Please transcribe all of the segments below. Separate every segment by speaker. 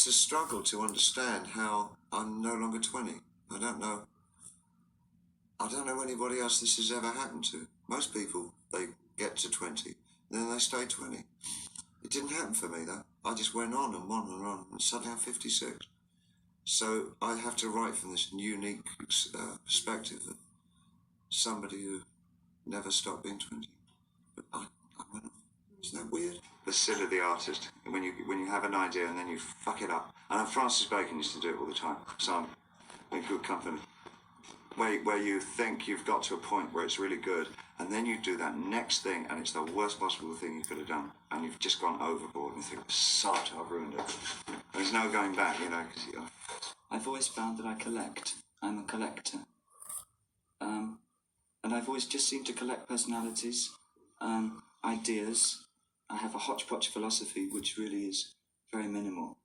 Speaker 1: it's a struggle to understand how I'm no longer 20. I don't know anybody else this has ever happened to. Most people, they get to 20, then they stay 20. It didn't happen for me, though. I just went on and on and on, and suddenly I'm 56. So I have to write from this unique perspective of somebody who never stopped being 20. But I went on. Isn't that weird? The sin of the artist, when you have an idea and then you fuck it up. And Francis Bacon used to do it all the time, so I'm in good company. Where you think you've got to a point where it's really good, and then you do that next thing, and it's the worst possible thing you could have done, and you've just gone overboard, and you think, sod, I've ruined it. There's no going back, because
Speaker 2: I've always found that I collect. I'm a collector. And I've always just seemed to collect personalities, ideas. I have a hodgepodge philosophy, which really is very minimal.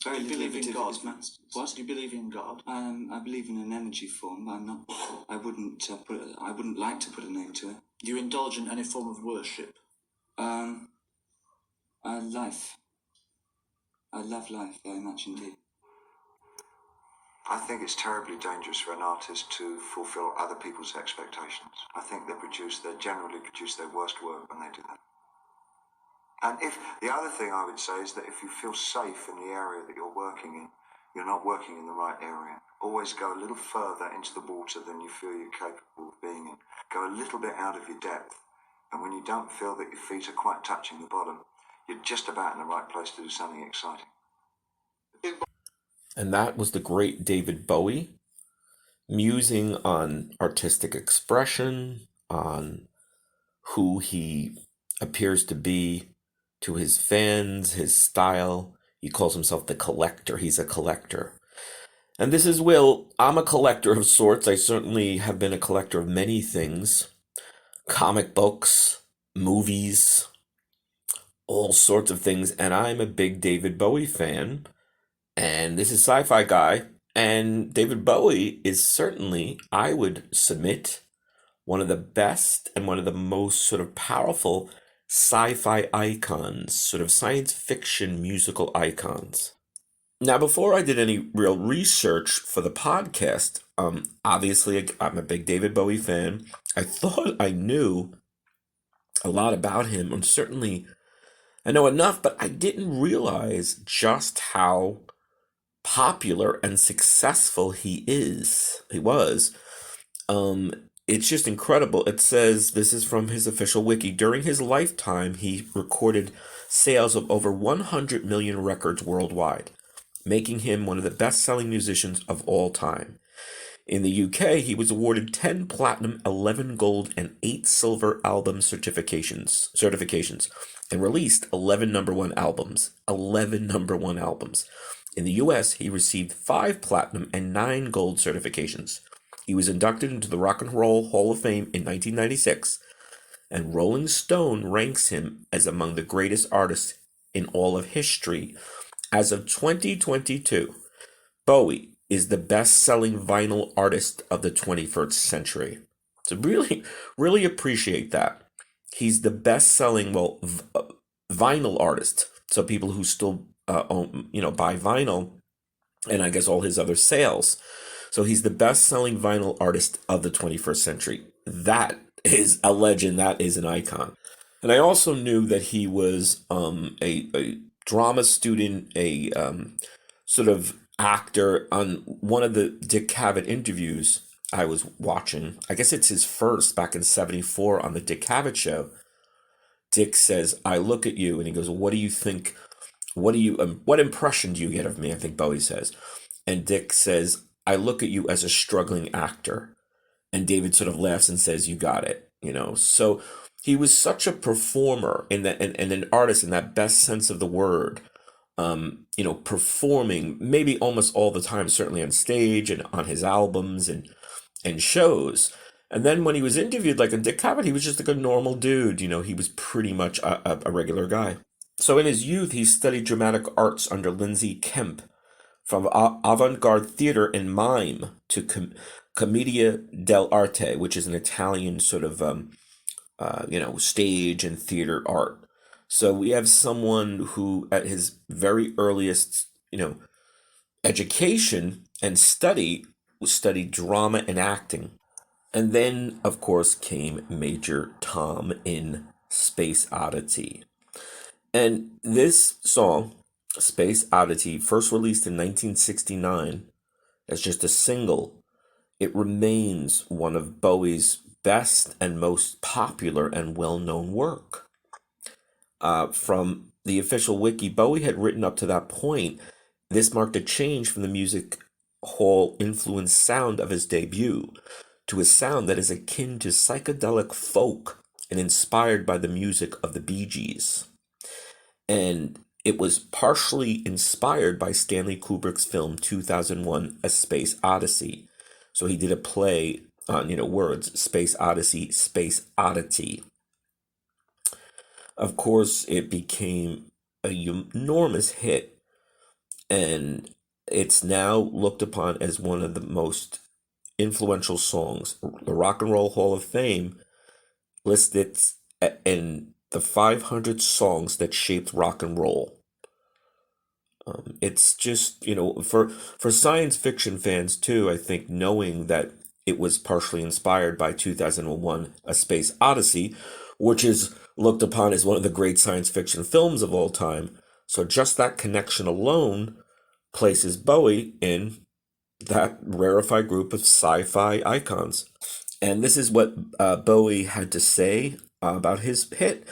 Speaker 2: Very
Speaker 3: do you believe in God?
Speaker 2: What?
Speaker 3: Do you believe in God?
Speaker 2: I believe in an energy form, but I'm not. I wouldn't like to put a name to it.
Speaker 3: Do you indulge in any form of worship?
Speaker 2: Life. I love life very much indeed.
Speaker 1: I think it's terribly dangerous for an artist to fulfill other people's expectations. I think they generally produce their worst work when they do that. And if the other thing I would say is that if you feel safe in the area that you're working in, you're not working in the right area. Always go a little further into the water than you feel you're capable of being in. Go a little bit out of your depth. And when you don't feel that your feet are quite touching the bottom, you're just about in the right place to do something exciting.
Speaker 4: And that was the great David Bowie, musing on artistic expression, on who he appears to be to his fans, his style. He calls himself the collector. He's a collector. And this is Will. I'm a collector of sorts. I certainly have been a collector of many things. Comic books, movies, all sorts of things. And I'm a big David Bowie fan. And this is Sci-Fi Guy. And David Bowie is certainly, I would submit, one of the best and one of the most sort of powerful sci-fi icons, sort of science fiction musical icons. Now, before I did any real research for the podcast, obviously I'm a big David Bowie fan. I thought I knew a lot about him, and certainly I know enough, but I didn't realize just how popular and successful he was. It's just incredible. It says, this is from his official wiki, during his lifetime, he recorded sales of over 100 million records worldwide, making him one of the best-selling musicians of all time. In the UK, he was awarded 10 platinum, 11 gold, and 8 silver album certifications, and released 11 number one albums. 11 number one albums. In the US, he received 5 platinum and 9 gold certifications. He was inducted into the Rock and Roll Hall of Fame in 1996, and Rolling Stone ranks him as among the greatest artists in all of history. As of 2022, Bowie is the best-selling vinyl artist of the 21st century. So really, really appreciate that. He's the best-selling, vinyl artist. So people who still, buy vinyl, and I guess all his other sales. So he's the best-selling vinyl artist of the 21st century. That is a legend. That is an icon. And I also knew that he was a drama student, a sort of actor. On one of the Dick Cavett interviews I was watching, I guess it's his first, back in 1974 on the Dick Cavett show, Dick says, I look at you, and he goes, what do you think, what impression do you get of me? I think Bowie says. And Dick says, I look at you as a struggling actor. And David sort of laughs and says, you got it, So he was such a performer and an artist in that best sense of the word, performing maybe almost all the time, certainly on stage and on his albums and shows. And then when he was interviewed, like on Dick Cavett, he was just like a normal dude. He was pretty much a regular guy. So in his youth, he studied dramatic arts under Lindsay Kemp, from avant-garde theater and mime to commedia dell'arte, which is an Italian sort of, stage and theater art. So we have someone who, at his very earliest, education and studied drama and acting. And then, of course, came Major Tom in Space Oddity. And this song, Space Oddity, first released in 1969 as just a single, it remains one of Bowie's best and most popular and well-known work. From the official wiki, Bowie had written up to that point, this marked a change from the music hall influenced sound of his debut to a sound that is akin to psychedelic folk and inspired by the music of the Bee Gees. And it was partially inspired by Stanley Kubrick's film 2001: A Space Odyssey. So he did a play on, words, Space Odyssey, Space Oddity. Of course, it became an enormous hit, and it's now looked upon as one of the most influential songs. The Rock and Roll Hall of Fame lists it in the 500 songs that shaped rock and roll. It's just, for science fiction fans too, I think knowing that it was partially inspired by 2001: A Space Odyssey, which is looked upon as one of the great science fiction films of all time. So just that connection alone places Bowie in that rarefied group of sci-fi icons. And this is what Bowie had to say about his hit.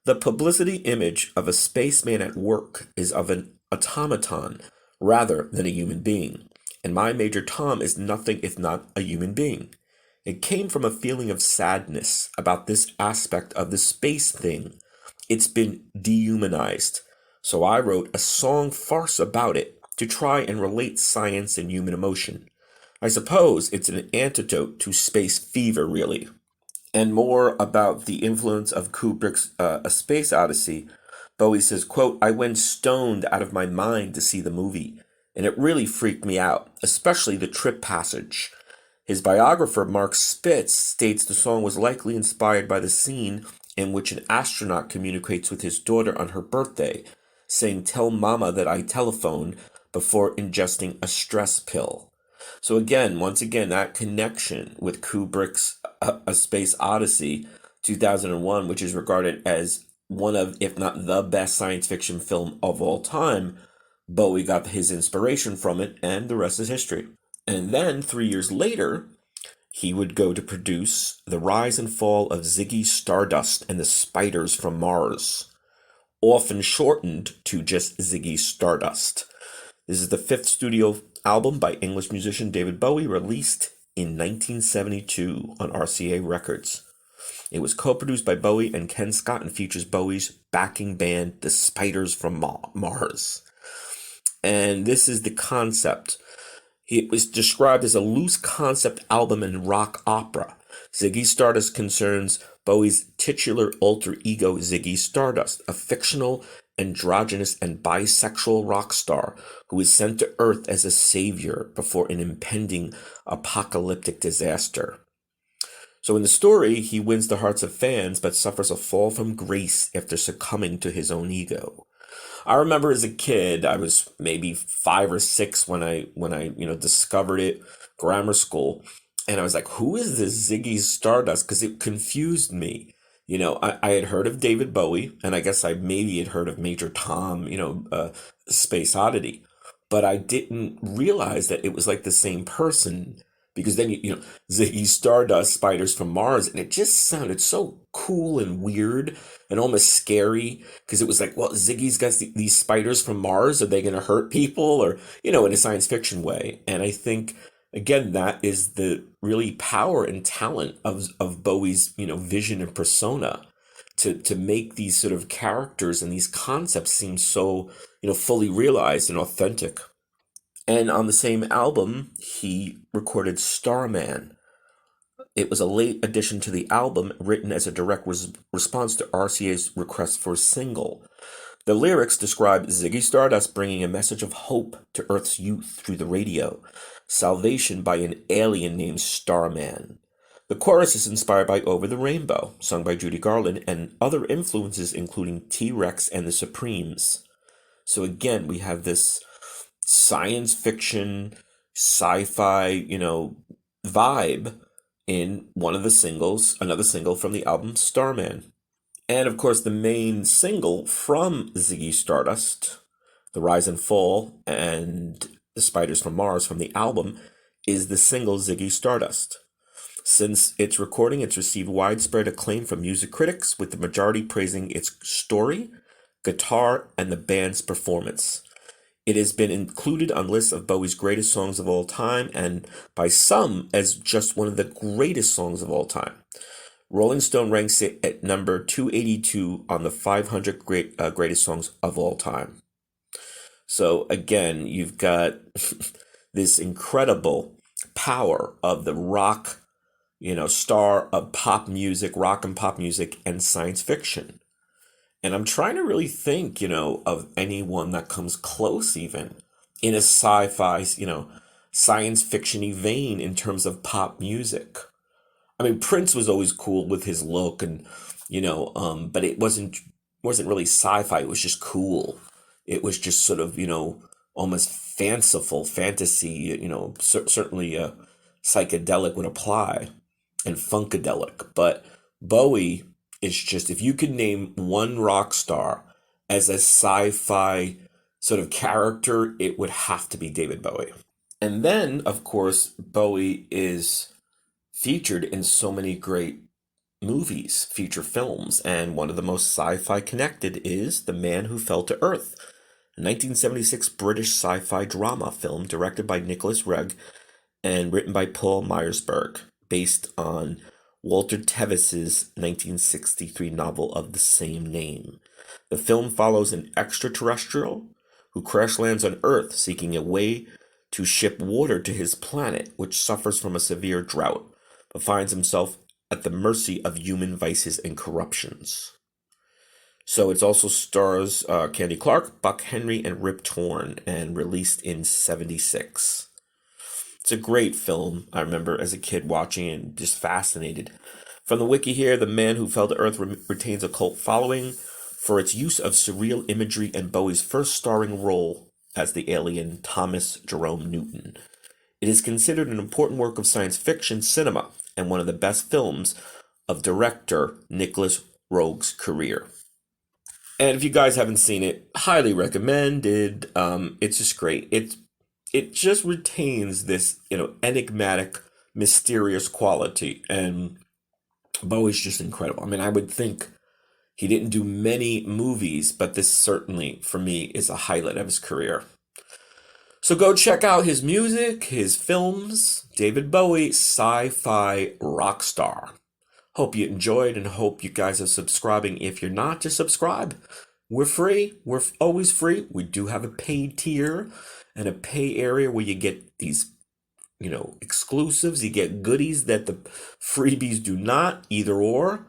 Speaker 4: The publicity image of a spaceman at work is of an automaton rather than a human being. And my Major Tom is nothing if not a human being. It came from a feeling of sadness about this aspect of the space thing. It's been dehumanized. So I wrote a song farce about it to try and relate science and human emotion. I suppose it's an antidote to space fever, really. And more about the influence of Kubrick's A Space Odyssey, Bowie says, quote, I went stoned out of my mind to see the movie, and it really freaked me out, especially the trip passage. His biographer, Mark Spitz, states the song was likely inspired by the scene in which an astronaut communicates with his daughter on her birthday, saying, tell mama that I telephoned before ingesting a stress pill. So once again, that connection with Kubrick's A Space Odyssey, 2001, which is regarded as one of, if not the best science fiction film of all time, Bowie got his inspiration from it, and the rest is history. And then 3 years later, he would go to produce The Rise and Fall of Ziggy Stardust and the Spiders from Mars, often shortened to just Ziggy Stardust. This is the fifth studio album by English musician David Bowie, released in 1972 on RCA Records. It was co-produced by Bowie and Ken Scott and features Bowie's backing band, The Spiders from Mars. And this is the concept. It was described as a loose concept album and rock opera. Ziggy Stardust concerns Bowie's titular alter ego, Ziggy Stardust, a fictional, androgynous, and bisexual rock star who is sent to Earth as a savior before an impending apocalyptic disaster. So in the story, he wins the hearts of fans, but suffers a fall from grace after succumbing to his own ego. I remember as a kid, I was maybe 5 or 6 when I discovered it, grammar school, and I was like, who is this Ziggy Stardust? Because it confused me. I had heard of David Bowie, and I guess I maybe had heard of Major Tom, Space Oddity, but I didn't realize that it was like the same person. Because then, Ziggy Stardust, Spiders from Mars, and it just sounded so cool and weird and almost scary, because it was like, well, Ziggy's got these spiders from Mars, are they going to hurt people? Or, in a science fiction way. And I think, again, that is the really power and talent of Bowie's, vision and persona to make these sort of characters and these concepts seem so, fully realized and authentic. And on the same album, he recorded Starman. It was a late addition to the album, written as a direct response to RCA's request for a single. The lyrics describe Ziggy Stardust bringing a message of hope to Earth's youth through the radio, salvation by an alien named Starman. The chorus is inspired by Over the Rainbow, sung by Judy Garland, and other influences including T-Rex and the Supremes. So again, we have this science fiction, sci-fi, vibe in one of the singles, another single from the album Starman. And of course, the main single from Ziggy Stardust, The Rise and Fall, and The Spiders from Mars from the album, is the single Ziggy Stardust. Since its recording, it's received widespread acclaim from music critics, with the majority praising its story, guitar, and the band's performance. It has been included on lists of Bowie's greatest songs of all time, and by some as just one of the greatest songs of all time. Rolling Stone ranks it at number 282 on the 500 greatest songs of all time. So again, you've got this incredible power of the rock, star of pop music, rock and pop music, and science fiction. And I'm trying to really think, of anyone that comes close even in a sci-fi, science fiction-y vein in terms of pop music. I mean, Prince was always cool with his look and, but it wasn't really sci-fi. It was just cool. It was just sort of, almost fanciful fantasy, certainly psychedelic would apply and funkadelic. But Bowie is just, if you could name one rock star as a sci-fi sort of character, it would have to be David Bowie. And then, of course, Bowie is featured in so many great movies, feature films, and one of the most sci-fi connected is The Man Who Fell to Earth, a 1976 British sci-fi drama film directed by Nicholas Regg and written by Paul Myersberg, based on Walter Tevis's 1963 novel of the same name. The film follows an extraterrestrial who crash lands on Earth seeking a way to ship water to his planet, which suffers from a severe drought, but finds himself at the mercy of human vices and corruptions. So it also stars Candy Clark, Buck Henry, and Rip Torn, and released in '76. It's a great film. I remember as a kid watching it and just fascinated. From the wiki here, The Man Who Fell to Earth retains a cult following for its use of surreal imagery and Bowie's first starring role as the alien Thomas Jerome Newton. It is considered an important work of science fiction cinema and one of the best films of director Nicholas Roeg's career. And if you guys haven't seen it, highly recommended. It's just great. It just retains this, enigmatic, mysterious quality, and Bowie's just incredible. I mean, I would think he didn't do many movies, but this certainly, for me, is a highlight of his career. So go check out his music, his films. David Bowie, sci-fi rock star. Hope you enjoyed and hope you guys are subscribing. If you're not, just subscribe. We're free. We're always free. We do have a paid tier and a pay area where you get these, exclusives. You get goodies that the freebies do not, either or.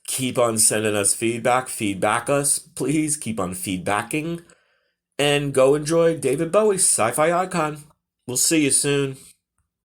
Speaker 4: Keep on sending us feedback. Feedback us, please. Keep on feedbacking. And go enjoy David Bowie, sci-fi icon. We'll see you soon.